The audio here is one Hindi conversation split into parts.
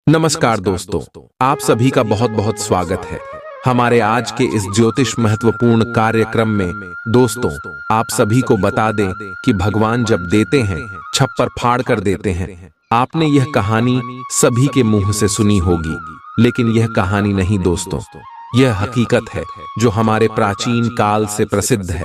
नमस्कार दोस्तों, आप सभी का बहुत बहुत स्वागत है हमारे आज के इस ज्योतिष महत्वपूर्ण कार्यक्रम में। दोस्तों, आप सभी को बता दें कि भगवान जब देते हैं छप्पर फाड़ कर देते हैं। आपने यह कहानी सभी के मुंह से सुनी होगी, लेकिन यह कहानी नहीं दोस्तों, यह हकीकत है जो हमारे प्राचीन काल से प्रसिद्ध है।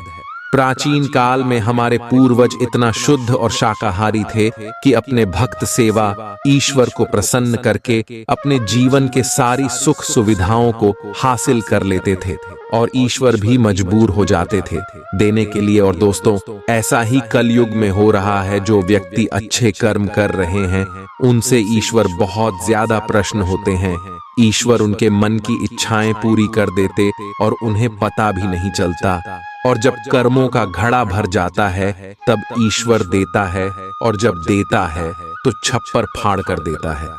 प्राचीन काल में हमारे पूर्वज इतना शुद्ध और शाकाहारी थे कि अपने भक्त सेवा, ईश्वर को प्रसन्न करके अपने जीवन के सारी सुख सुविधाओं को हासिल कर लेते थे और ईश्वर भी मजबूर हो जाते थे देने के लिए। और दोस्तों, ऐसा ही कलयुग में हो रहा है। जो व्यक्ति अच्छे कर्म कर रहे हैं उनसे ईश्वर बहुत ज्यादा प्रसन्न होते हैं। ईश्वर उनके मन की इच्छाएं पूरी कर देते और उन्हें पता भी नहीं चलता। और जब कर्मों का घड़ा भर जाता है तब ईश्वर देता है, और जब देता है तो छप्पर फाड़ कर देता है।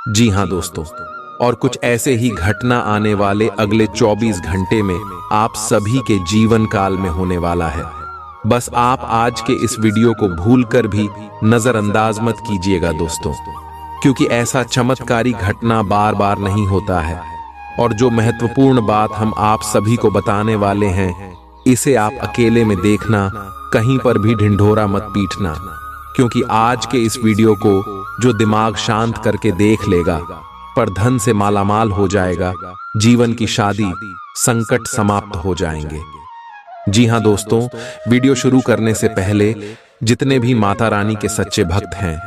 जी हाँ दोस्तों, और कुछ ऐसे ही घटना आने वाले अगले 24 घंटे में आप सभी के जीवन काल में होने वाला है। बस आप आज के इस वीडियो को भूलकर भी नजरअंदाज मत कीजिएगा दोस्तों, क्योंकि ऐसा चमत्कारी घटना बार बार नहीं होता है। और जो महत्वपूर्ण बात हम आप सभी को बताने वाले हैं, इसे आप अकेले में देखना, कहीं पर भी ढिंढोरा मत पीटना, क्योंकि आज के इस वीडियो को जो दिमाग शांत करके देख लेगा पर धन से मालामाल हो जाएगा, जीवन की शादी, संकट समाप्त हो जाएंगे। जी हाँ दोस्तों, वीडियो शुरू करने से पहले जितने भी माता रानी के सच्चे भक्त हैं,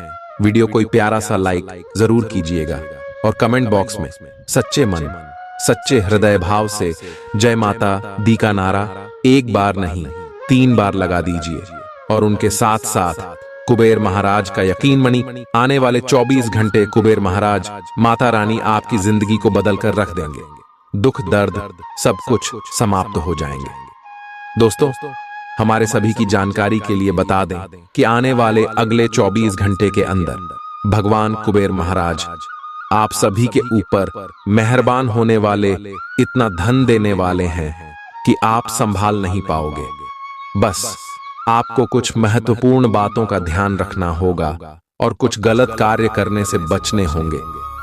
वीडियो कोई प्यारा सा लाइक जरूर कीजिएगा और कमेंट बॉक्स में सच्चे मन, सच्चे हृदय भाव से जय माता दी का नारा एक बार नहीं 3 बार लगा दीजिए। और उनके साथ साथ कुबेर महाराज का यकीन मणि, आने वाले 24 घंटे कुबेर महाराज, माता रानी आपकी जिंदगी को बदल कर रख देंगे। दुख दर्द सब कुछ समाप्त हो जाएंगे। दोस्तों, हमारे सभी की जानकारी के लिए बता दें कि आने वाले अगले 24 घंटे के अंदर भगवान कुबेर महाराज आप सभी के ऊपर मेहरबान होने वाले, इतना धन देने वाले हैं कि आप संभाल नहीं पाओगे। बस आपको कुछ महत्वपूर्ण बातों का ध्यान रखना होगा और कुछ गलत कार्य करने से बचने होंगे,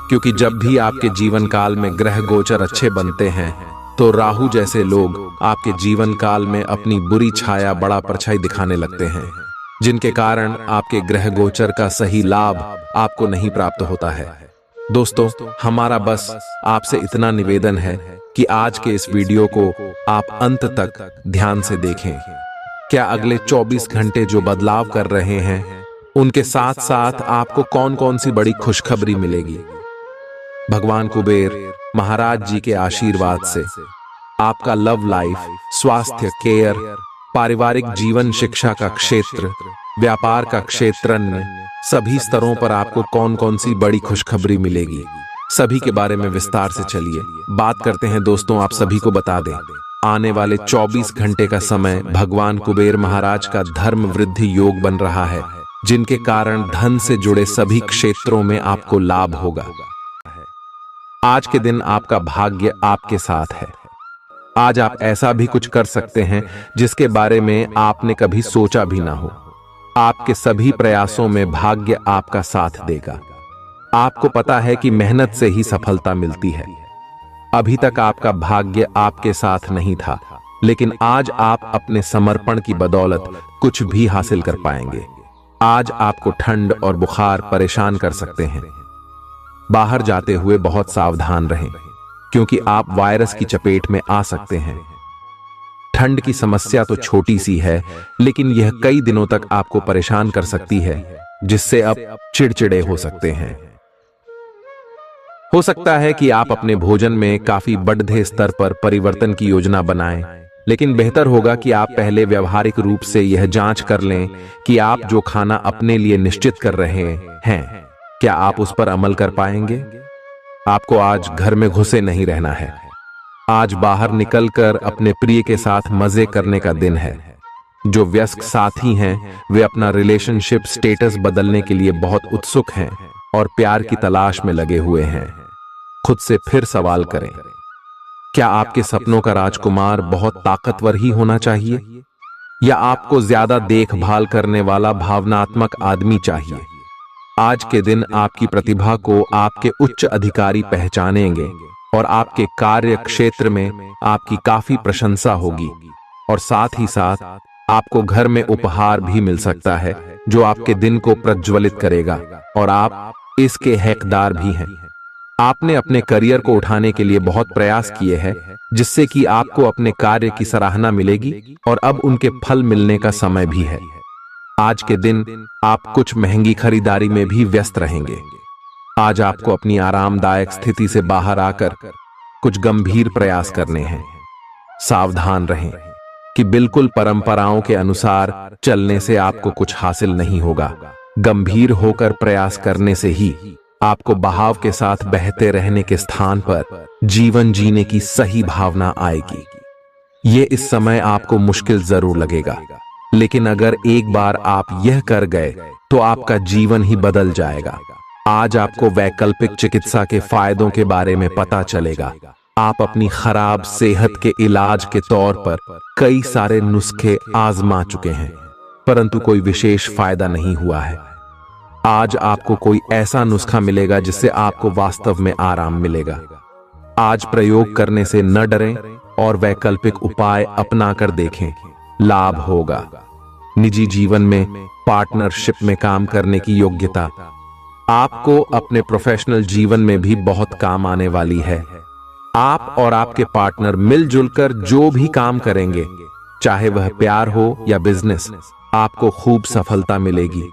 क्योंकि जब भी आपके जीवन काल में ग्रह गोचर अच्छे बनते हैं तो राहु जैसे लोग आपके जीवन काल में अपनी बुरी छाया, बड़ा परछाई दिखाने लगते हैं, जिनके कारण आपके ग्रह गोचर का सही लाभ आपको नहीं प्राप्त होता है। दोस्तों, हमारा बस आपसे इतना निवेदन है कि आज के इस वीडियो को आप अंत तक ध्यान से देखें। क्या अगले 24 घंटे जो बदलाव कर रहे हैं, उनके साथ साथ आपको कौन कौन सी बड़ी खुशखबरी मिलेगी। भगवान कुबेर महाराज जी के आशीर्वाद से आपका लव लाइफ, स्वास्थ्य, केयर, पारिवारिक जीवन, शिक्षा का क्षेत्र, व्यापार का क्षेत्र, सभी स्तरों पर आपको कौन कौन सी बड़ी खुशखबरी मिलेगी, सभी के बारे में विस्तार से चलिए बात करते हैं। दोस्तों, आप सभी को बता दें, आने वाले 24 घंटे का समय भगवान कुबेर महाराज का धर्म वृद्धि योग बन रहा है, जिनके कारण धन से जुड़े सभी क्षेत्रों में आपको लाभ होगा। आज के दिन आपका भाग्य आपके साथ है। आज आप ऐसा भी कुछ कर सकते हैं जिसके बारे में आपने कभी सोचा भी ना हो। आपके सभी प्रयासों में भाग्य आपका साथ देगा। आपको पता है कि मेहनत से ही सफलता मिलती है। अभी तक आपका भाग्य आपके साथ नहीं था, लेकिन आज आप अपने समर्पण की बदौलत कुछ भी हासिल कर पाएंगे। आज आपको ठंड और बुखार परेशान कर सकते हैं। बाहर जाते हुए बहुत सावधान रहें, क्योंकि आप वायरस की चपेट में आ सकते हैं। ठंड की समस्या तो छोटी सी है, लेकिन यह कई दिनों तक आपको परेशान कर सकती है, जिससे आप चिड़चिड़े हो सकते हैं। हो सकता है कि आप अपने भोजन में काफी बढ़ते स्तर पर परिवर्तन की योजना बनाएं, लेकिन बेहतर होगा कि आप पहले व्यवहारिक रूप से यह जांच कर लें कि आप जो खाना अपने लिए निश्चित कर रहे हैं, क्या आप उस पर अमल कर पाएंगे। आपको आज घर में घुसे नहीं रहना है। आज बाहर निकलकर अपने प्रिय के साथ मजे करने का दिन है। जो व्यस्क साथी हैं, वे अपना रिलेशनशिप स्टेटस बदलने के लिए बहुत उत्सुक हैं और प्यार की तलाश में लगे हुए हैं। खुद से फिर सवाल करें, क्या आपके सपनों का राजकुमार बहुत ताकतवर ही होना चाहिए, या आपको ज्यादा देखभाल करने वाला भावनात्मक आदमी चाहिए। आज के दिन आपकी प्रतिभा को आपके उच्च अधिकारी पहचानेंगे और आपके कार्य क्षेत्र में आपकी काफी प्रशंसा होगी। और साथ ही साथ आपको घर में उपहार भी मिल सकता है जो आपके दिन को प्रज्वलित करेगा और आप इसके हकदार भी हैं। आपने अपने करियर को उठाने के लिए बहुत प्रयास किए हैं, जिससे कि आपको अपने कार्य की सराहना मिलेगी और अब उनके फल मिलने का समय भी है। आज के दिन आप कुछ महंगी खरीदारी में भी व्यस्त रहेंगे। आज आपको अपनी आरामदायक स्थिति से बाहर आकर कुछ गंभीर प्रयास करने हैं। सावधान रहें कि बिल्कुल परंपराओं के अनुसार चलने से आपको कुछ हासिल नहीं होगा। गंभीर होकर प्रयास करने से ही आपको बहाव के साथ बहते रहने के स्थान पर जीवन जीने की सही भावना आएगी। ये इस समय आपको मुश्किल जरूर लगेगा, लेकिन अगर एक बार आप यह कर गए तो आपका जीवन ही बदल जाएगा। आज आपको वैकल्पिक चिकित्सा के फायदों के बारे में पता चलेगा। आप अपनी खराब सेहत के इलाज के तौर पर कई सारे नुस्खे आजमा चुके हैं, परंतु कोई विशेष फायदा नहीं हुआ है। आज आपको कोई ऐसा नुस्खा मिलेगा जिससे आपको वास्तव में आराम मिलेगा। आज प्रयोग करने से न डरें और वैकल्पिक उपाय अपनाकर देखें, लाभ होगा। निजी जीवन में पार्टनरशिप में काम करने की योग्यता आपको अपने प्रोफेशनल जीवन में भी बहुत काम आने वाली है। आप और आपके पार्टनर मिलजुल कर जो भी काम करेंगे, चाहे वह प्यार हो या बिजनेस, आपको खूब सफलता मिलेगी।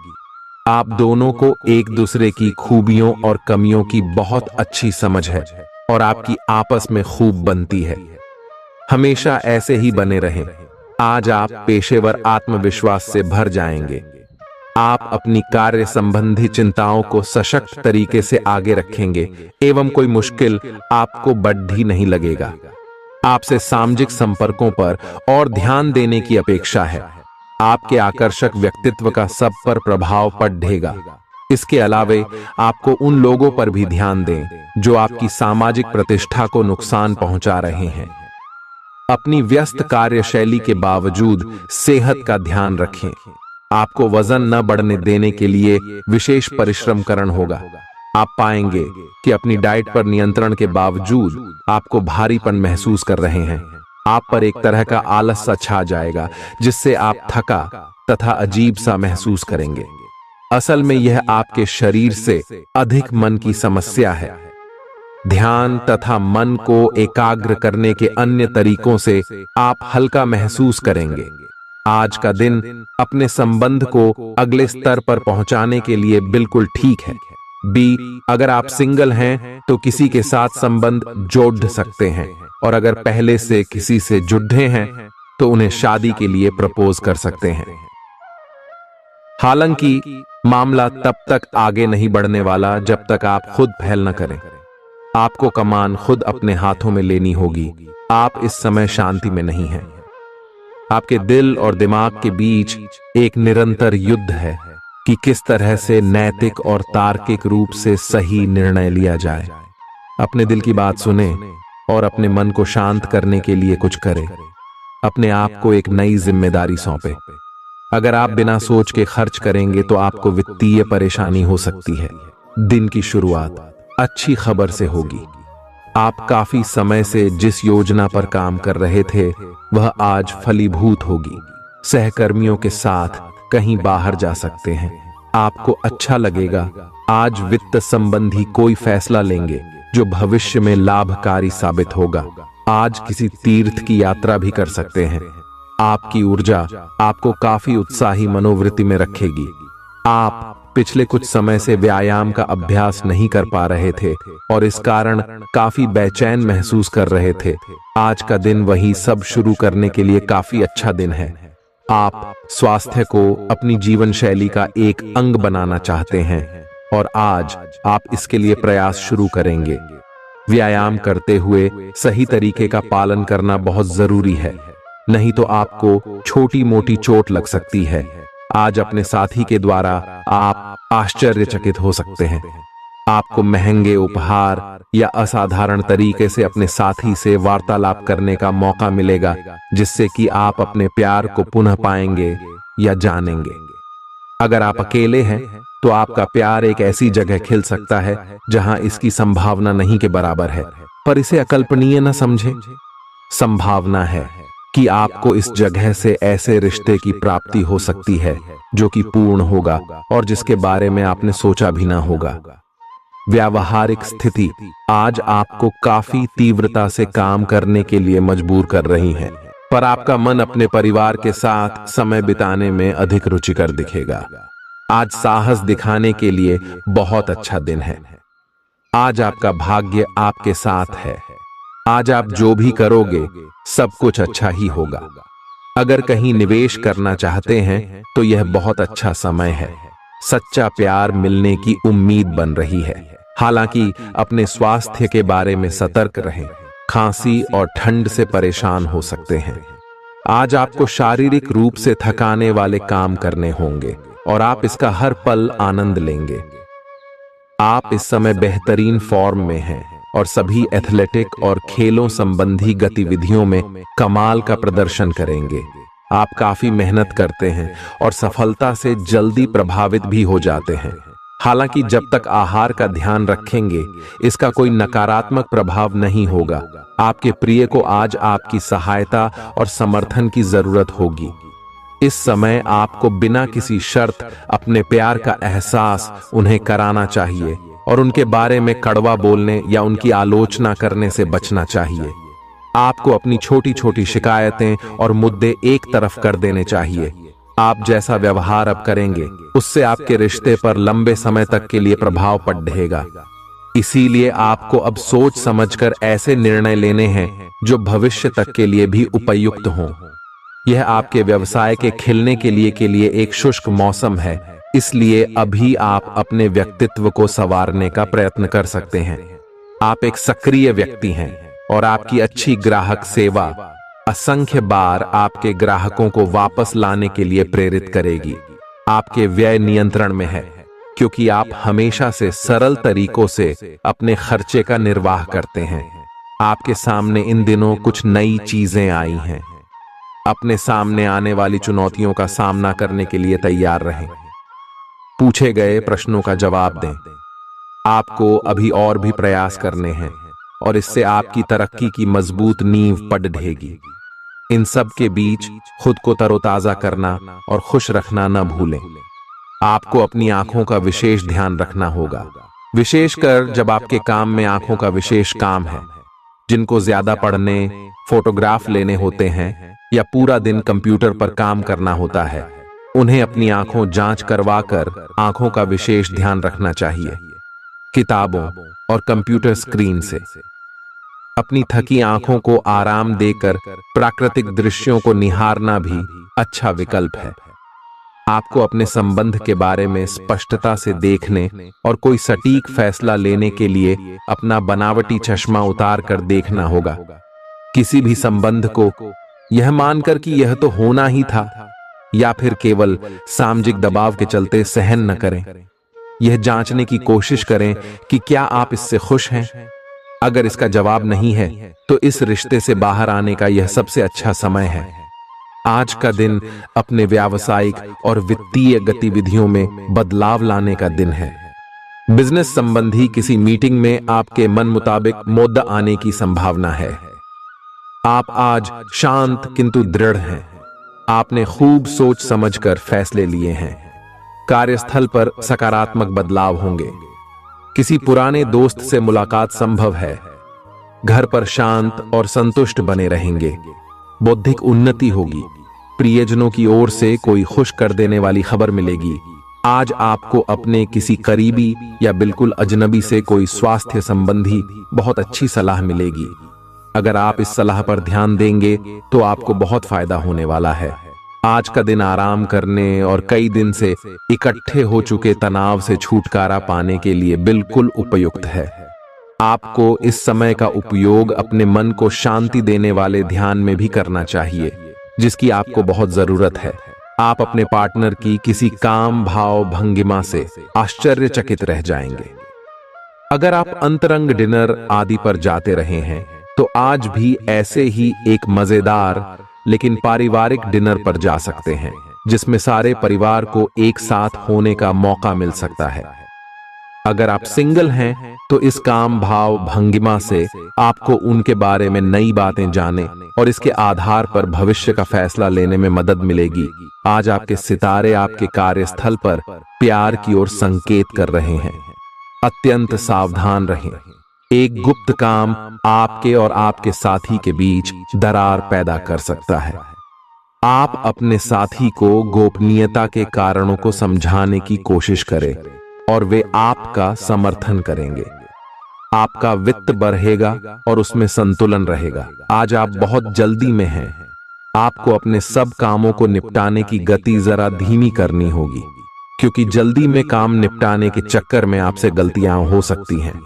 आप दोनों को एक दूसरे की खूबियों और कमियों की बहुत अच्छी समझ है और आपकी आपस में खूब बनती है। हमेशा ऐसे ही बने रहें। आज आप पेशेवर आत्मविश्वास से भर जाएंगे। आप अपनी कार्य संबंधी चिंताओं को सशक्त तरीके से आगे रखेंगे एवं कोई मुश्किल आपको बढ़ी नहीं लगेगा। आपसे सामाजिक संपर्कों पर और ध्यान देने की अपेक्षा है। आपके आकर्षक व्यक्तित्व का सब पर प्रभाव पड़ेगा। इसके अलावे आपको उन लोगों पर भी ध्यान दें जो आपकी सामाजिक प्रतिष्ठा को नुकसान पहुंचा रहे हैं। अपनी व्यस्त कार्यशैली के बावजूद सेहत का ध्यान रखें। आपको वजन न बढ़ने देने के लिए विशेष परिश्रम करना होगा। आप पाएंगे कि अपनी डाइट पर नियंत्रण के बावजूद आपको भारीपन महसूस कर रहे हैं। आप पर एक तरह का आलस सा छा जाएगा, जिससे आप थका तथा अजीब सा महसूस करेंगे। असल में यह आपके शरीर से अधिक मन की समस्या है। ध्यान तथा मन को एकाग्र करने के अन्य तरीकों से आप हल्का महसूस करेंगे। आज का दिन अपने संबंध को अगले स्तर पर पहुंचाने के लिए बिल्कुल ठीक है। अगर आप सिंगल हैं तो किसी के साथ संबंध जोड़ सकते हैं, और अगर पहले से किसी से जुड़े हैं तो उन्हें शादी के लिए प्रपोज कर सकते हैं। हालांकि मामला तब तक आगे नहीं बढ़ने वाला जब तक आप खुद पहल न करें। आपको कमान खुद अपने हाथों में लेनी होगी। आप इस समय शांति में नहीं हैं। आपके दिल और दिमाग के बीच एक निरंतर युद्ध है कि किस तरह से नैतिक और तार्किक रूप से सही निर्णय लिया जाए। अपने दिल की बात सुने और अपने मन को शांत करने के लिए कुछ करें। अपने आप को एक नई जिम्मेदारी सौंपे। अगर आप बिना सोच के खर्च करेंगे तो आपको वित्तीय परेशानी हो सकती है। दिन की शुरुआत अच्छी खबर से होगी। आप काफी समय से जिस योजना पर काम कर रहे थे वह आज फलीभूत होगी। सहकर्मियों के साथ कहीं बाहर जा सकते हैं। आपको अच्छा लगेगा। आज वित्त संबंधी कोई फैसला लेंगे जो भविष्य में लाभकारी साबित होगा। आज किसी तीर्थ की यात्रा भी कर सकते हैं। आपकी ऊर्जा आपको काफी उत्साही मनोवृत्ति में रखेगी। आप पिछले कुछ समय से व्यायाम का अभ्यास नहीं कर पा रहे थे और इस कारण काफी बेचैन महसूस कर रहे थे। आज का दिन वही सब शुरू करने के लिए काफी अच्छा दिन है। आप स्वास्थ्य को अपनी जीवन शैली का एक अंग बनाना चाहते हैं और आज आप इसके लिए प्रयास शुरू करेंगे। व्यायाम करते हुए सही तरीके का पालन करना बहुत जरूरी है, नहीं तो आपको छोटी मोटी चोट लग सकती है। आज अपने साथी के द्वारा आप आश्चर्यचकित हो सकते हैं। आपको महंगे उपहार या असाधारण तरीके से अपने साथी से वार्तालाप करने का मौका मिलेगा, जिससे कि आप अपने प्यार को पुनः पाएंगे या जानेंगे। अगर आप अकेले हैं तो आपका प्यार एक ऐसी जगह खिल सकता है जहां इसकी संभावना नहीं के बराबर है, पर इसे अकल्पनीय न समझें। संभावना है कि आपको इस जगह से ऐसे रिश्ते की प्राप्ति हो सकती है जो कि पूर्ण होगा और जिसके बारे में आपने सोचा भी ना होगा। व्यावहारिक स्थिति आज आपको काफी तीव्रता से काम करने के लिए मजबूर कर रही है, पर आपका मन अपने परिवार के साथ समय बिताने में अधिक रुचिकर दिखेगा। आज साहस दिखाने के लिए बहुत अच्छा दिन है। आज आपका भाग्य आपके साथ है। आज आप जो भी करोगे सब कुछ अच्छा ही होगा। अगर कहीं निवेश करना चाहते हैं तो यह बहुत अच्छा समय है। सच्चा प्यार मिलने की उम्मीद बन रही है। हालांकि अपने स्वास्थ्य के बारे में सतर्क रहें। खांसी और ठंड से परेशान हो सकते हैं। आज आपको शारीरिक रूप से थकाने वाले काम करने होंगे और आप इसका हर पल आनंद लेंगे। आप इस समय बेहतरीन फॉर्म में हैं और सभी एथलेटिक और खेलों संबंधी गतिविधियों में कमाल का प्रदर्शन करेंगे। आप काफी मेहनत करते हैं और सफलता से जल्दी प्रभावित भी हो जाते हैं। हालांकि जब तक आहार का ध्यान रखेंगे इसका कोई नकारात्मक प्रभाव नहीं होगा। आपके प्रिय को आज आपकी सहायता और समर्थन की जरूरत होगी। इस समय आपको बिना किसी शर्त अपने प्यार का एहसास उन्हें कराना चाहिए और उनके बारे में कड़वा बोलने या उनकी आलोचना करने से बचना चाहिए। आपको अपनी छोटी छोटी शिकायतें और मुद्दे एक तरफ कर देने चाहिए। आप जैसा व्यवहार अब करेंगे उससे आपके रिश्ते पर लंबे समय तक के लिए प्रभाव पड़ेगा। इसीलिए आपको अब सोच समझकर ऐसे निर्णय लेने हैं जो भविष्य तक के लिए भी उपयुक्त हों। यह आपके व्यवसाय के खिलने के लिए एक शुष्क मौसम है, इसलिए अभी आप अपने व्यक्तित्व को संवारने का प्रयत्न कर सकते हैं। आप एक सक्रिय व्यक्ति हैं और आपकी अच्छी ग्राहक सेवा असंख्य बार आपके ग्राहकों को वापस लाने के लिए प्रेरित करेगी। आपके व्यय नियंत्रण में है क्योंकि आप हमेशा से सरल तरीकों से अपने खर्चे का निर्वाह करते हैं। आपके सामने इन दिनों कुछ नई चीजें आई हैं। अपने सामने आने वाली चुनौतियों का सामना करने के लिए तैयार रहें। पूछे गए प्रश्नों का जवाब दें। आपको अभी और भी प्रयास करने हैं और इससे आपकी तरक्की की मजबूत नींव पड़ ढहेगी। इन सब के बीच खुद को तरोताजा करना और खुश रखना न भूलें। आपको अपनी आंखों का विशेष ध्यान रखना होगा, विशेषकर जब आपके काम में आंखों का विशेष काम है। जिनको ज्यादा पढ़ने, फोटोग्राफ लेने होते हैं या पूरा दिन कंप्यूटर पर काम करना होता है, उन्हें अपनी आंखों जांच करवाकर आंखों का विशेष ध्यान रखना चाहिए। किताबों और कंप्यूटर स्क्रीन से अपनी थकी आंखों को आराम देकर प्राकृतिक दृश्यों को निहारना भी अच्छा विकल्प है। आपको अपने संबंध के बारे में स्पष्टता से देखने और कोई सटीक फैसला लेने के लिए अपना बनावटी चश्मा उतार कर देखना होगा। किसी भी संबंध को यह मानकर कि यह तो होना ही था या फिर केवल सामाजिक दबाव के चलते सहन न करें। यह जांचने की कोशिश करें कि क्या आप इससे खुश हैं। अगर इसका जवाब नहीं है तो इस रिश्ते से बाहर आने का यह सबसे अच्छा समय है। आज का दिन अपने व्यावसायिक और वित्तीय गतिविधियों में बदलाव लाने का दिन है। बिजनेस संबंधी किसी मीटिंग में आपके मन मुताबिक मुद्दा आने की संभावना है। आप आज शांत किंतु दृढ़ हैं। आपने खूब सोच समझकर फैसले लिए हैं। कार्यस्थल पर सकारात्मक बदलाव होंगे। किसी पुराने दोस्त से मुलाकात संभव है। घर पर शांत और संतुष्ट बने रहेंगे। बौद्धिक उन्नति होगी। प्रियजनों की ओर से कोई खुश कर देने वाली खबर मिलेगी। आज आपको अपने किसी करीबी या बिल्कुल अजनबी से कोई स्वास्थ्य संबंधी बहुत अच्छी सलाह मिलेगी। अगर आप इस सलाह पर ध्यान देंगे तो आपको बहुत फायदा होने वाला है। आज का दिन आराम करने और कई दिन से इकट्ठे हो चुके तनाव से छुटकारा पाने के लिए बिल्कुल उपयुक्त है। आपको इस समय का उपयोग अपने मन को शांति देने वाले ध्यान में भी करना चाहिए, जिसकी आपको बहुत जरूरत है। आप अपने पार्टनर की किसी काम भाव भंगिमा से आश्चर्यचकित रह जाएंगे। अगर आप अंतरंग डिनर आदि पर जाते रहे हैं तो आज भी ऐसे ही एक मजेदार लेकिन पारिवारिक डिनर पर जा सकते हैं। जिसमें सारे परिवार को एक साथ होने का मौका मिल सकता है। अगर आप सिंगल हैं तो इस काम भाव भंगिमा से आपको उनके बारे में नई बातें जाने और इसके आधार पर भविष्य का फैसला लेने में मदद मिलेगी। आज आपके सितारे आपके कार्यस्थल पर प्यार की ओर संकेत कर रहे हैं। अत्यंत सावधान रहें। एक गुप्त काम आपके और आपके साथी के बीच दरार पैदा कर सकता है। आप अपने साथी को गोपनीयता के कारणों को समझाने की कोशिश करें और वे आपका समर्थन करेंगे। आपका वित्त बढ़ेगा और उसमें संतुलन रहेगा। आज आप बहुत जल्दी में हैं। आपको अपने सब कामों को निपटाने की गति जरा धीमी करनी होगी, क्योंकि जल्दी में काम निपटाने के चक्कर में आपसे गलतियां हो सकती हैं।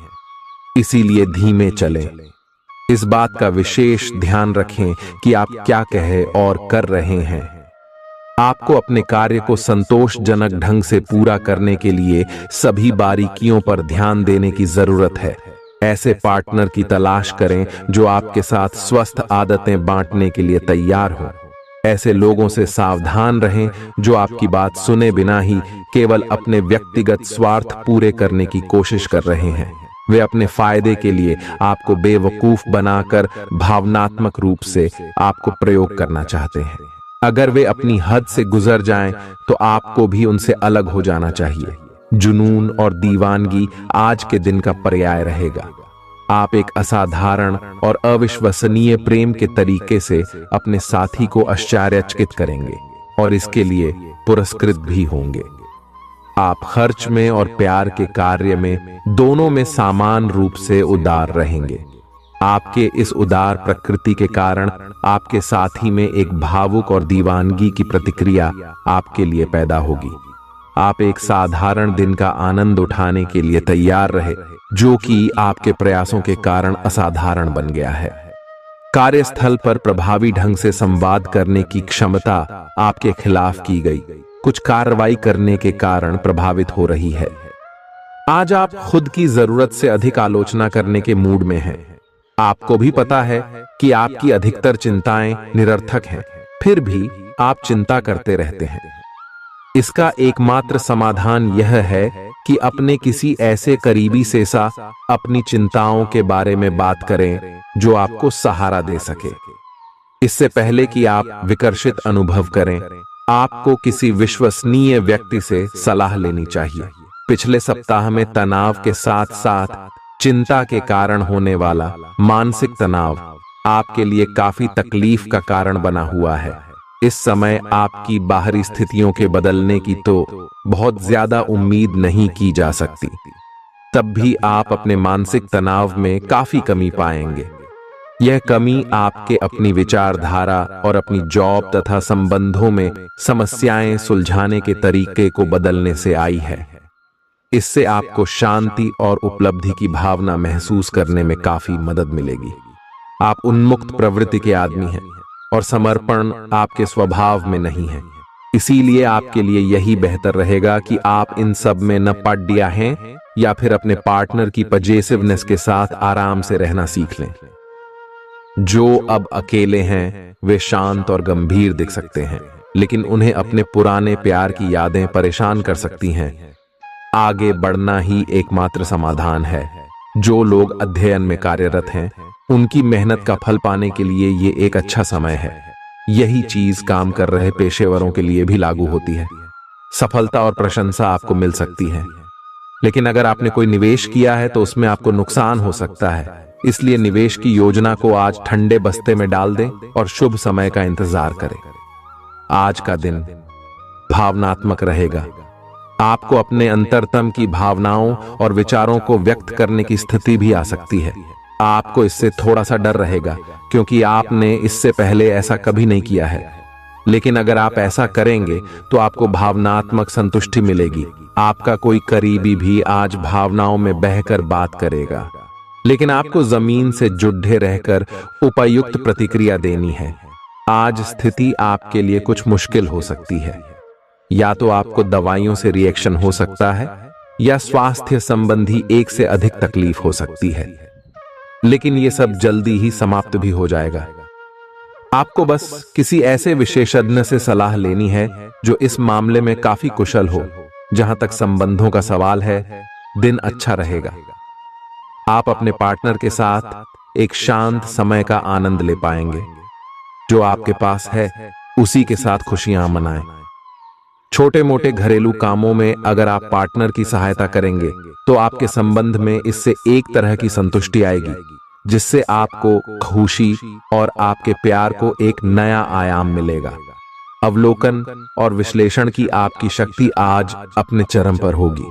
इसीलिए धीमे चलें। इस बात का विशेष ध्यान रखें कि आप क्या कह और कर रहे हैं। आपको अपने कार्य को संतोषजनक ढंग से पूरा करने के लिए सभी बारीकियों पर ध्यान देने की जरूरत है। ऐसे पार्टनर की तलाश करें जो आपके साथ स्वस्थ आदतें बांटने के लिए तैयार हों। ऐसे लोगों से सावधान रहें जो आपकी बात सुने बिना ही केवल अपने व्यक्तिगत स्वार्थ पूरे करने की कोशिश कर रहे हैं। वे अपने फायदे के लिए आपको बेवकूफ बनाकर भावनात्मक रूप से आपको प्रयोग करना चाहते हैं। अगर वे अपनी हद से गुजर जाएं, तो आपको भी उनसे अलग हो जाना चाहिए। जुनून और दीवानगी आज के दिन का पर्याय रहेगा। आप एक असाधारण और अविश्वसनीय प्रेम के तरीके से अपने साथी को आश्चर्यचकित करेंगे और इसके लिए पुरस्कृत भी होंगे। आप खर्च में और प्यार के कार्य में दोनों में समान रूप से उदार रहेंगे। आपके इस उदार प्रकृति के कारण आपके साथी में एक भावुक और दीवानगी की प्रतिक्रिया आपके लिए पैदा होगी। आप एक साधारण दिन का आनंद उठाने के लिए तैयार रहे, जो कि आपके प्रयासों के कारण असाधारण बन गया है। कार्यस्थल पर प्रभावी ढंग से संवाद करने की क्षमता आपके खिलाफ की गई कुछ कार्रवाई करने के कारण प्रभावित हो रही है। आज आप खुद की जरूरत से अधिक आलोचना करने के मूड में हैं। आपको भी पता है कि आपकी अधिकतर चिंताएं निरर्थक हैं, फिर भी आप चिंता करते रहते हैं। इसका एकमात्र समाधान यह है कि अपने किसी ऐसे करीबी से अपनी चिंताओं के बारे में बात करें जो आपको सहारा दे सके। इससे पहले कि आप विकर्षित अनुभव करें, आपको किसी विश्वसनीय व्यक्ति से सलाह लेनी चाहिए। पिछले सप्ताह में तनाव के साथ साथ चिंता के कारण होने वाला मानसिक तनाव आपके लिए काफी तकलीफ का कारण बना हुआ है। इस समय आपकी बाहरी स्थितियों के बदलने की तो बहुत ज्यादा उम्मीद नहीं की जा सकती। तब भी आप अपने मानसिक तनाव में काफी कमी पाएंगे। यह कमी आपके अपनी विचारधारा और अपनी जॉब तथा संबंधों में समस्याएं सुलझाने के तरीके को बदलने से आई है। इससे आपको शांति और उपलब्धि की भावना महसूस करने में काफी मदद मिलेगी। आप उन्मुक्त प्रवृत्ति के आदमी हैं और समर्पण आपके स्वभाव में नहीं है। इसीलिए आपके लिए यही बेहतर रहेगा कि आप इन सब में न पड़ गया हैं या फिर अपने पार्टनर की पजेसिवनेस के साथ आराम से रहना सीख लें। जो अब अकेले हैं वे शांत और गंभीर दिख सकते हैं, लेकिन उन्हें अपने पुराने प्यार की यादें परेशान कर सकती हैं। आगे बढ़ना ही एकमात्र समाधान है। जो लोग अध्ययन में कार्यरत हैं, उनकी मेहनत का फल पाने के लिए ये एक अच्छा समय है। यही चीज काम कर रहे पेशेवरों के लिए भी लागू होती है। सफलता और प्रशंसा आपको मिल सकती है, लेकिन अगर आपने कोई निवेश किया है तो उसमें आपको नुकसान हो सकता है। इसलिए निवेश की योजना को आज ठंडे बस्ते में डाल दें और शुभ समय का इंतजार करें। आज का दिन भावनात्मक रहेगा। आपको अपने अंतरतम की भावनाओं और विचारों को व्यक्त करने की स्थिति भी आ सकती है। आपको इससे थोड़ा सा डर रहेगा, क्योंकि आपने इससे पहले ऐसा कभी नहीं किया है। लेकिन अगर आप ऐसा करेंगे तो आपको भावनात्मक संतुष्टि मिलेगी। आपका कोई करीबी भी आज भावनाओं में बहकर बात करेगा, लेकिन आपको जमीन से जुड़े रहकर उपयुक्त प्रतिक्रिया देनी है। आज स्थिति आपके लिए कुछ मुश्किल हो सकती है। या तो आपको दवाइयों से रिएक्शन हो सकता है या स्वास्थ्य संबंधी एक से अधिक तकलीफ हो सकती है, लेकिन यह सब जल्दी ही समाप्त भी हो जाएगा। आपको बस किसी ऐसे विशेषज्ञ से सलाह लेनी है जो इस मामले में काफी कुशल हो। जहां तक संबंधों का सवाल है, दिन अच्छा रहेगा। आप अपने पार्टनर के साथ एक शांत समय का आनंद ले पाएंगे। जो आपके पास है उसी के साथ खुशियां मनाएं। छोटे मोटे घरेलू कामों में अगर आप पार्टनर की सहायता करेंगे तो आपके संबंध में इससे एक तरह की संतुष्टि आएगी, जिससे आपको खुशी और आपके प्यार को एक नया आयाम मिलेगा। अवलोकन और विश्लेषण की आपकी शक्ति आज अपने चरम पर होगी।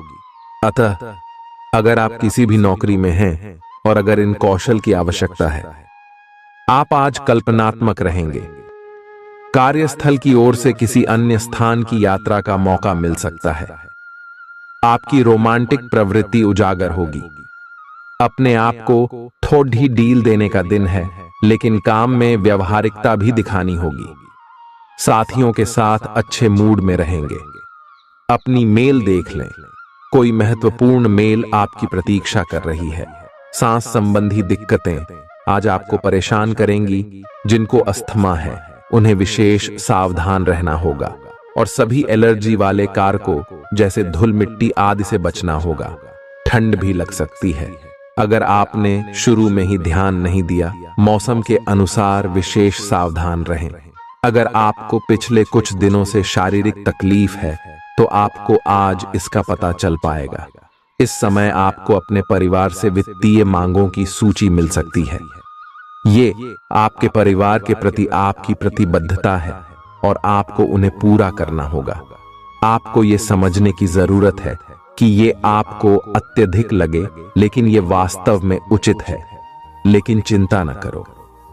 अतः अगर आप किसी भी नौकरी में हैं और अगर इन कौशल की आवश्यकता है, आप आज कल्पनात्मक रहेंगे। कार्यस्थल की ओर से किसी अन्य स्थान की यात्रा का मौका मिल सकता है। आपकी रोमांटिक प्रवृत्ति उजागर होगी। अपने आप को थोड़ी डील देने का दिन है, लेकिन काम में व्यवहारिकता भी दिखानी होगी। साथियों के साथ अच्छे मूड में रहेंगे। अपनी मेल देख लें, कोई महत्वपूर्ण मेल आपकी प्रतीक्षा कर रही है। सांस संबंधी दिक्कतें आज आपको परेशान करेंगी। जिनको अस्थमा है उन्हें विशेष सावधान रहना होगा और सभी एलर्जी वाले कारकों जैसे धूल मिट्टी आदि से बचना होगा। ठंड भी लग सकती है। अगर आपने शुरू में ही ध्यान नहीं दिया, मौसम के अनुसार विशेष सावधान रहें। अगर आपको पिछले कुछ दिनों से शारीरिक तकलीफ है तो आपको आज इसका पता चल पाएगा। इस समय आपको अपने परिवार से वित्तीय मांगों की सूची मिल सकती है। ये आपके परिवार के प्रति आपकी प्रतिबद्धता है और आपको उन्हें पूरा करना होगा। आपको ये समझने की जरूरत है कि ये आपको अत्यधिक लगे, लेकिन ये वास्तव में उचित है। लेकिन चिंता न करो,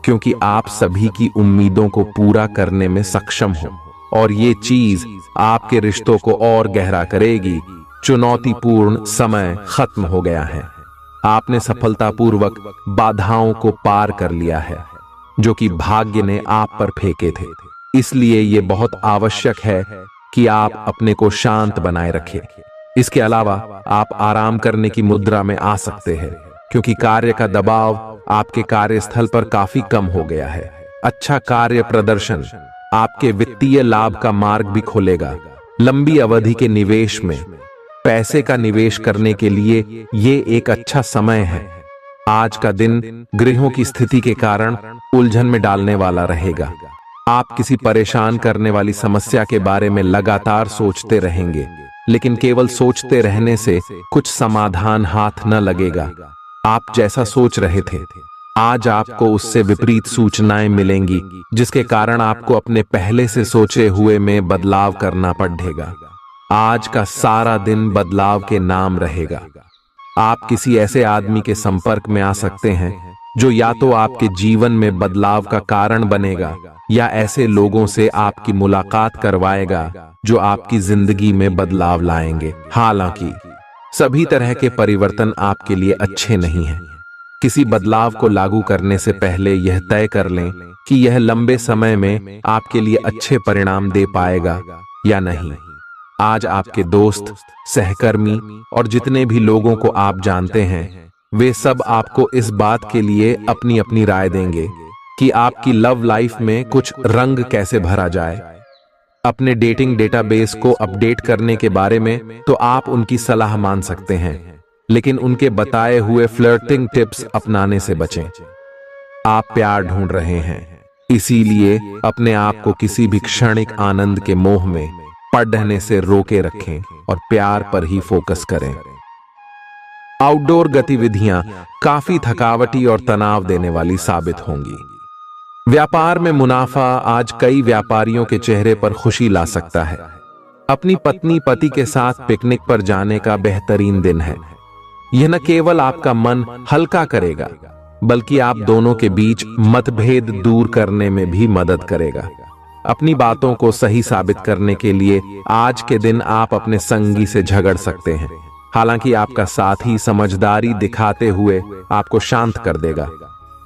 क्योंकि आप सभी की उम्मीदों को पूरा करने में सक्षम हो और ये चीज आपके रिश्तों को और गहरा करेगी। चुनौतीपूर्ण समय खत्म हो गया है। आपने सफलतापूर्वक बाधाओं को पार कर लिया है जो कि भाग्य ने आप पर फेंके थे। इसलिए ये बहुत आवश्यक है कि आप अपने को शांत बनाए रखें। इसके अलावा आप आराम करने की मुद्रा में आ सकते हैं, क्योंकि कार्य का दबाव आपके कार्यस्थल पर काफी कम हो गया है। अच्छा कार्य प्रदर्शन आपके वित्तीय लाभ का मार्ग भी खोलेगा। लंबी अवधि के निवेश में पैसे का निवेश करने के लिए ये एक अच्छा समय है। आज का दिन गृहों की स्थिति के कारण उलझन में डालने वाला रहेगा। आप किसी परेशान करने वाली समस्या के बारे में लगातार सोचते रहेंगे, लेकिन केवल सोचते रहने से कुछ समाधान हाथ न लगेगा। आप जैसा सोच रहे थे, आज आपको उससे विपरीत सूचनाएं मिलेंगी, जिसके कारण आपको अपने पहले से सोचे हुए में बदलाव करना पड़ेगा। आज का सारा दिन बदलाव के नाम रहेगा। आप किसी ऐसे आदमी के संपर्क में आ सकते हैं जो या तो आपके जीवन में बदलाव का कारण बनेगा या ऐसे लोगों से आपकी मुलाकात करवाएगा जो आपकी जिंदगी में बदलाव लाएंगे। हालांकि सभी तरह के परिवर्तन आपके लिए अच्छे नहीं हैं। किसी बदलाव को लागू करने से पहले यह तय कर लें कि यह लंबे समय में आपके लिए अच्छे परिणाम दे पाएगा या नहीं। आज आपके दोस्त, सहकर्मी और जितने भी लोगों को आप जानते हैं, वे सब आपको इस बात के लिए अपनी अपनी राय देंगे कि आपकी लव लाइफ में कुछ रंग कैसे भरा जाए। अपने डेटिंग डेटाबेस को अपडेट करने के बारे में तो आप उनकी सलाह मान सकते हैं, लेकिन उनके बताए हुए फ्लर्टिंग टिप्स अपनाने से बचें। आप प्यार ढूंढ रहे हैं, इसीलिए अपने आप को किसी भी क्षणिक आनंद के मोह में पढ़ने से रोके रखें और प्यार पर ही फोकस करें। आउटडोर गतिविधियां काफी थकावटी और तनाव देने वाली साबित होंगी। व्यापार में मुनाफा आज कई व्यापारियों के चेहरे पर खुशी ला सकता है। अपनी पत्नी पति के साथ पिकनिक पर जाने का बेहतरीन दिन है। यह न केवल आपका मन हल्का करेगा, बल्कि आप दोनों के बीच मतभेद दूर करने में भी मदद करेगा। अपनी बातों को सही साबित करने के लिए आज के दिन आप अपने संगी से झगड़ सकते हैं। हालांकि आपका साथी समझदारी दिखाते हुए आपको शांत कर देगा।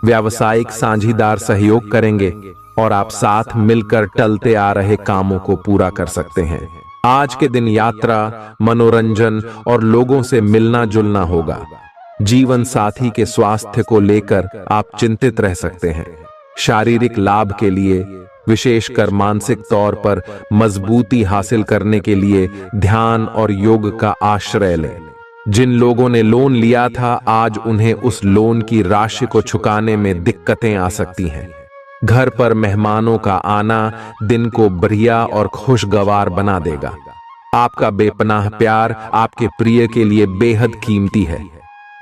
व्यावसायिक साझीदार सहयोग करेंगे और आप साथ मिलकर टलते आ रहे कामों को पूरा कर सकते हैं। आज के दिन यात्रा, मनोरंजन और लोगों से मिलना जुलना होगा। जीवन साथी के स्वास्थ्य को लेकर आप चिंतित रह सकते हैं। शारीरिक लाभ के लिए, विशेषकर मानसिक तौर पर मजबूती हासिल करने के लिए ध्यान और योग का आश्रय लें। जिन लोगों ने लोन लिया था, आज उन्हें उस लोन की राशि को चुकाने में दिक्कतें आ सकती हैं। घर पर मेहमानों का आना दिन को बढ़िया और खुशगवार बना देगा। आपका बेपनाह प्यार आपके प्रिय के लिए बेहद कीमती है।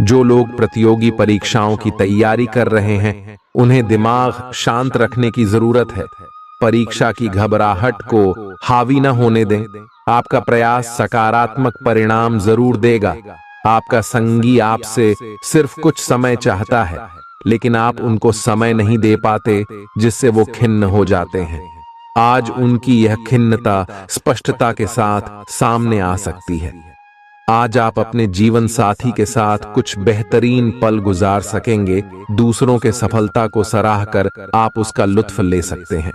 जो लोग प्रतियोगी परीक्षाओं की तैयारी कर रहे हैं, उन्हें दिमाग शांत रखने की जरूरत है। परीक्षा की घबराहट को हावी न होने दें। आपका प्रयास सकारात्मक परिणाम जरूर देगा। आपका संगी आपसे सिर्फ कुछ समय चाहता है, लेकिन आप उनको समय नहीं दे पाते, जिससे वो खिन्न हो जाते हैं। आज उनकी यह खिन्नता स्पष्टता के साथ सामने आ सकती है। आज आप अपने जीवन साथी के साथ कुछ बेहतरीन पल गुजार सकेंगे। दूसरों के सफलता को सराहकर आप उसका लुत्फ ले सकते हैं।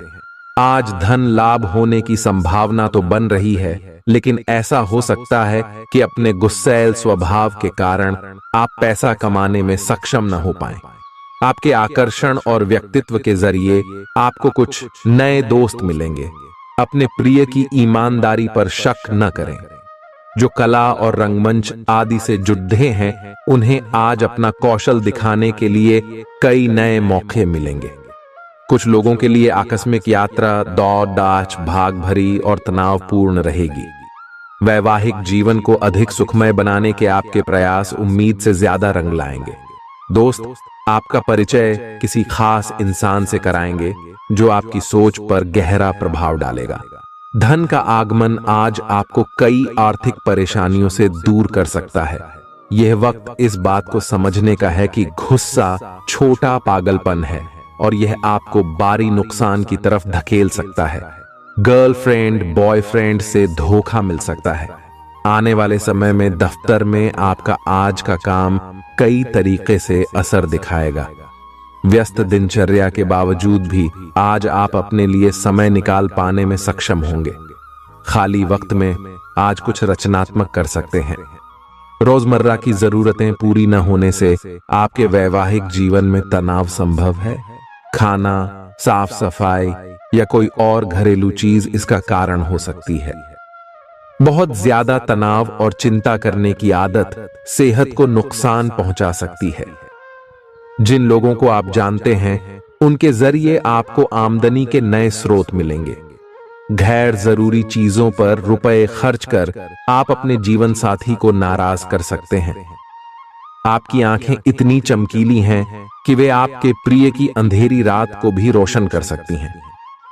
आज धन लाभ होने की संभावना तो बन रही है, लेकिन ऐसा हो सकता है कि अपने गुस्सैल स्वभाव के कारण आप पैसा कमाने में सक्षम न हो पाएं। आपके आकर्षण और व्यक्तित्व के जरिए आपको कुछ नए दोस्त मिलेंगे। अपने प्रिय की ईमानदारी पर शक न करें। जो कला और रंगमंच आदि से जुड़े हैं, उन्हें आज अपना कौशल दिखाने के लिए कई नए मौके मिलेंगे। कुछ लोगों के लिए आकस्मिक यात्रा दौड़ दाच भाग भरी और तनावपूर्ण रहेगी। वैवाहिक जीवन को अधिक सुखमय बनाने के आपके प्रयास उम्मीद से ज्यादा रंग लाएंगे। दोस्त आपका परिचय किसी खास इंसान से कराएंगे, जो आपकी सोच पर गहरा प्रभाव डालेगा। धन का आगमन आज आपको कई आर्थिक परेशानियों से दूर कर सकता है। यह वक्त इस बात को समझने का है कि गुस्सा छोटा पागलपन है और यह आपको भारी नुकसान की तरफ धकेल सकता है। गर्लफ्रेंड बॉयफ्रेंड से धोखा मिल सकता है। आने वाले समय में दफ्तर में आपका आज का काम कई तरीके से असर दिखाएगा। व्यस्त दिनचर्या के बावजूद भी आज आप अपने लिए समय निकाल पाने में सक्षम होंगे। खाली वक्त में आज कुछ रचनात्मक कर सकते हैं। रोजमर्रा की जरूरतें पूरी न होने से आपके वैवाहिक जीवन में तनाव संभव है। खाना, साफ सफाई या कोई और घरेलू चीज इसका कारण हो सकती है। बहुत ज्यादा तनाव और चिंता करने की आदत सेहत को नुकसान पहुंचा सकती है। जिन लोगों को आप जानते हैं, उनके जरिए आपको आमदनी के नए स्रोत मिलेंगे। गैर जरूरी चीजों पर रुपए खर्च कर आप अपने जीवन साथी को नाराज कर सकते हैं। आपकी आंखें इतनी चमकीली हैं कि वे आपके प्रिय की अंधेरी रात को भी रोशन कर सकती हैं।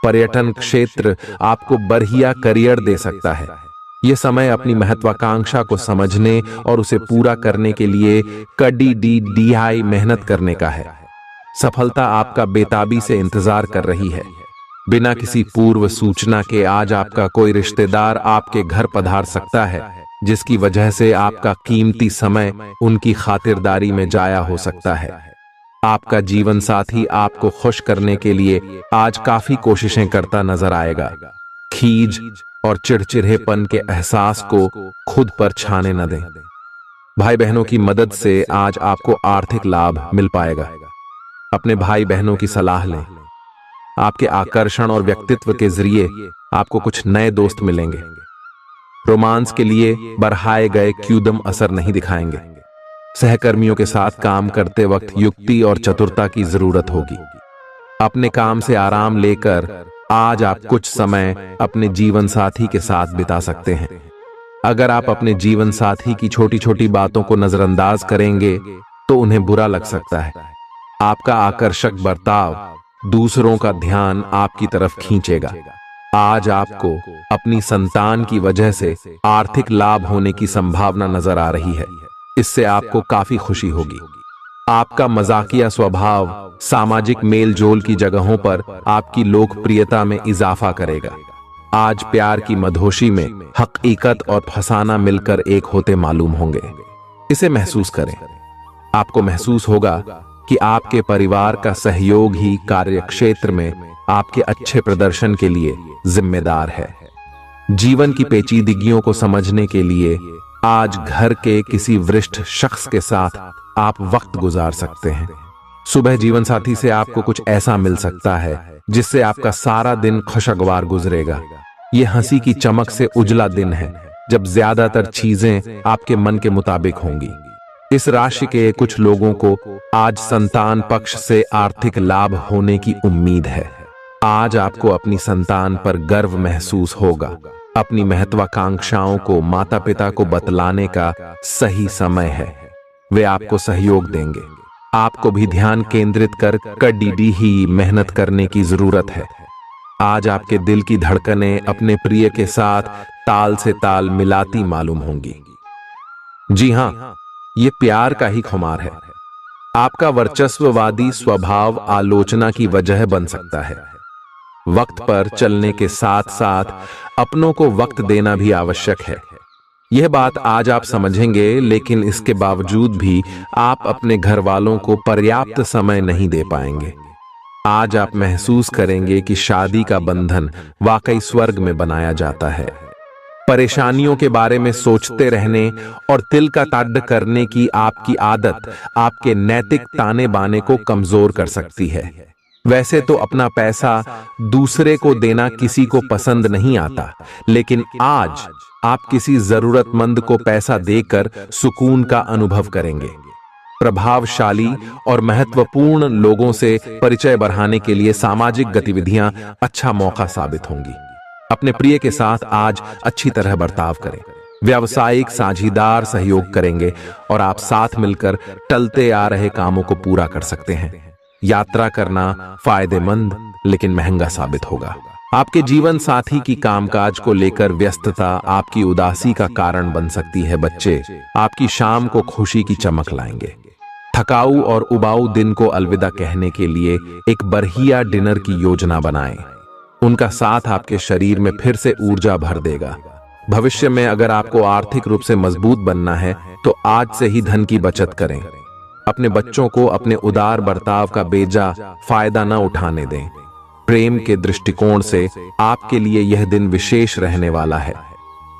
पर्यटन क्षेत्र आपको बढ़िया करियर दे सकता है। यह समय अपनी महत्वाकांक्षा को समझने और उसे पूरा करने के लिए कड़ी मेहनत करने का है। सफलता आपका बेताबी से इंतजार कर रही है। बिना किसी पूर्व सूचना के आज आपका कोई रिश्तेदार आपके घर पधार सकता है, जिसकी वजह से आपका कीमती समय उनकी खातिरदारी में जाया हो सकता है। आपका जीवन साथी आपको खुश करने के लिए आज काफी कोशिशें करता नजर आएगा। खीज और चिड़चिड़ेपन के एहसास को खुद पर छाने न दें। भाई बहनों की मदद से आज आपको आर्थिक लाभ मिल पाएगा। अपने भाई बहनों की सलाह लें। आपके आकर्षण और व्यक्तित्व के जरिए आपको कुछ नए दोस्त मिलेंगे। रोमांस के लिए बढ़ाए गए क्यूदम असर नहीं दिखाएंगे। सहकर्मियों के साथ काम करते वक्त युक्ति और चतुरता की जरूरत होगी। अपने काम से आराम लेकर आज आप कुछ समय अपने जीवन साथी के साथ बिता सकते हैं। अगर आप अपने जीवन साथी की छोटी छोटी बातों को नजरअंदाज करेंगे तो उन्हें बुरा लग सकता है। आपका आकर्षक बर्ताव दूसरों का ध्यान आपकी तरफ खींचेगा। आज आपको अपनी संतान की वजह से आर्थिक लाभ होने की संभावना नजर आ रही है। इससे आपको काफी खुशी होगी। आपका मजाकिया स्वभाव सामाजिक मेलजोल की जगहों पर आपकी लोकप्रियता में इजाफा करेगा। आज प्यार की मधोशी में हकीकत और फसाना मिलकर एक होते मालूम होंगे। इसे महसूस करें। आपको महसूस होगा कि आपके परिवार का सहयोग ही कार्यक्षेत्र में आपके अच्छे प्रदर्शन के लिए जिम्मेदार है। जीवन की पेचीदगियों को समझने के लिए आज घर के किसी वरिष्ठ शख्स के साथ आप वक्त गुजार सकते हैं। सुबह जीवन साथी से आपको कुछ ऐसा मिल सकता है जिससे आपका सारा दिन खुशगवार गुजरेगा। ये हंसी की चमक से उजला दिन है जब ज्यादातर चीजें आपके मन के मुताबिक होंगी। इस राशि के कुछ लोगों को आज संतान पक्ष से आर्थिक लाभ होने की उम्मीद है। आज आपको अपनी संतान पर गर्व महसूस होगा। अपनी महत्वाकांक्षाओं को माता पिता को बतलाने का सही समय है। वे आपको सहयोग देंगे। आपको भी ध्यान केंद्रित कर कड़ी ही मेहनत करने की जरूरत है। आज आपके दिल की धड़कनें अपने प्रिय के साथ ताल से ताल मिलाती मालूम होंगी। जी हां, ये प्यार का ही खुमार है। आपका वर्चस्ववादी स्वभाव आलोचना की वजह बन सकता है। वक्त पर चलने के साथ साथ अपनों को वक्त देना भी आवश्यक है। यह बात आज आप समझेंगे, लेकिन इसके बावजूद भी आप अपने घर वालों को पर्याप्त समय नहीं दे पाएंगे। आज आप महसूस करेंगे कि शादी का बंधन वाकई स्वर्ग में बनाया जाता है। परेशानियों के बारे में सोचते रहने और तिल का ताड़ करने की आपकी आदत आपके नैतिक ताने बाने को कमजोर कर सकती है। वैसे तो अपना पैसा दूसरे को देना किसी को पसंद नहीं आता, लेकिन आज आप किसी जरूरतमंद को पैसा देकर सुकून का अनुभव करेंगे। प्रभावशाली और महत्वपूर्ण लोगों से परिचय बढ़ाने के लिए सामाजिक गतिविधियां अच्छा मौका साबित होंगी। अपने प्रिय के साथ आज अच्छी तरह बर्ताव करें। व्यावसायिक साझीदार सहयोग करेंगे और आप साथ मिलकर टलते आ रहे कामों को पूरा कर सकते हैं। यात्रा करना फायदेमंद लेकिन महंगा साबित होगा। आपके जीवन साथी की कामकाज को लेकर व्यस्तता आपकी उदासी का कारण बन सकती है। बच्चे आपकी शाम को खुशी की चमक लाएंगे। थकाऊ और उबाऊ दिन को अलविदा कहने के लिए एक बढ़िया डिनर की योजना बनाएं। उनका साथ आपके शरीर में फिर से ऊर्जा भर देगा। भविष्य में अगर आपको आर्थिक रूप से मजबूत बनना है तो आज से ही धन की बचत करें। अपने बच्चों को अपने उदार बर्ताव का बेजा फायदा न उठाने दें। प्रेम के दृष्टिकोण से आपके लिए यह दिन विशेष रहने वाला है।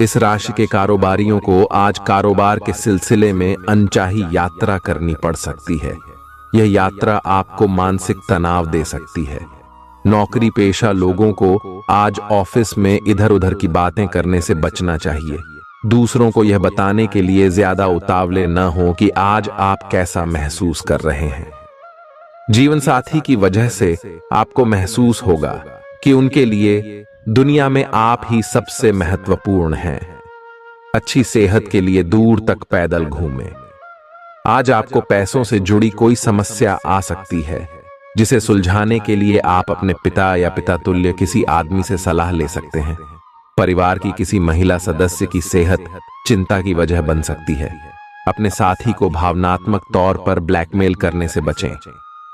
इस राशि के कारोबारियों को आज कारोबार के सिलसिले में अनचाही यात्रा करनी पड़ सकती है। यह यात्रा आपको मानसिक तनाव दे सकती है। नौकरी पेशा लोगों को आज ऑफिस में इधर उधर की बातें करने से बचना चाहिए। दूसरों को यह बताने के लिए ज्यादा उतावले न हो कि आज आप कैसा महसूस कर रहे हैं। जीवन साथी की वजह से आपको महसूस होगा कि उनके लिए दुनिया में आप ही सबसे महत्वपूर्ण हैं। अच्छी सेहत के लिए दूर तक पैदल घूमें। आज आपको पैसों से जुड़ी कोई समस्या आ सकती है, जिसे सुलझाने के लिए आप अपने पिता या पिता तुल्य किसी आदमी से सलाह ले सकते हैं। परिवार की किसी महिला सदस्य की सेहत चिंता की वजह बन सकती है। अपने साथी को भावनात्मक तौर पर ब्लैकमेल करने से बचें।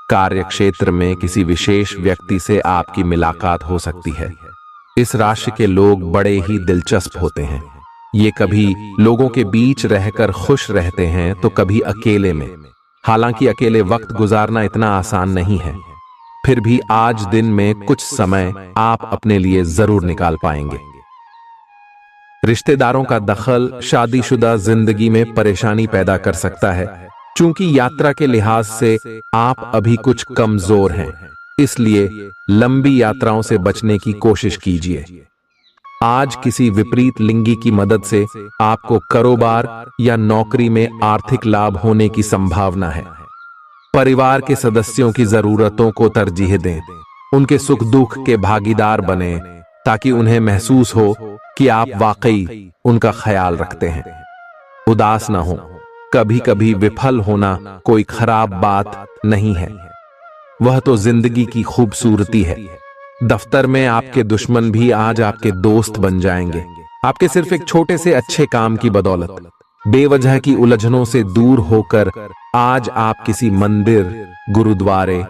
कार्य क्षेत्र में किसी विशेष व्यक्ति से आपकी मुलाकात हो सकती है। इस राशि के लोग बड़े ही दिलचस्प होते हैं। ये कभी लोगों के बीच रहकर खुश रहते हैं तो कभी अकेले में। हालांकि अकेले वक्त गुजारना इतना आसान नहीं है, फिर भी आज दिन में कुछ समय आप अपने लिए जरूर निकाल पाएंगे। रिश्तेदारों का दखल शादीशुदा जिंदगी में परेशानी पैदा कर सकता है। चूंकि यात्रा के लिहाज से आप अभी कुछ कमजोर हैं, इसलिए लंबी यात्राओं से बचने की कोशिश कीजिए। आज किसी विपरीत लिंगी की मदद से आपको कारोबार या नौकरी में आर्थिक लाभ होने की संभावना है। परिवार के सदस्यों की जरूरतों को तरजीह दें। उनके सुख दुख के भागीदार बने ताकि उन्हें महसूस हो कि आप वाकई उनका ख्याल रखते हैं। उदास ना हो। कभी कभी विफल होना कोई खराब बात नहीं है, वह तो जिंदगी की खूबसूरती है। दफ्तर में आपके दुश्मन भी आज आपके दोस्त बन जाएंगे, आपके सिर्फ एक छोटे से अच्छे काम की बदौलत। बेवजह की उलझनों से दूर होकर आज आप किसी मंदिर, गुरुद्वारे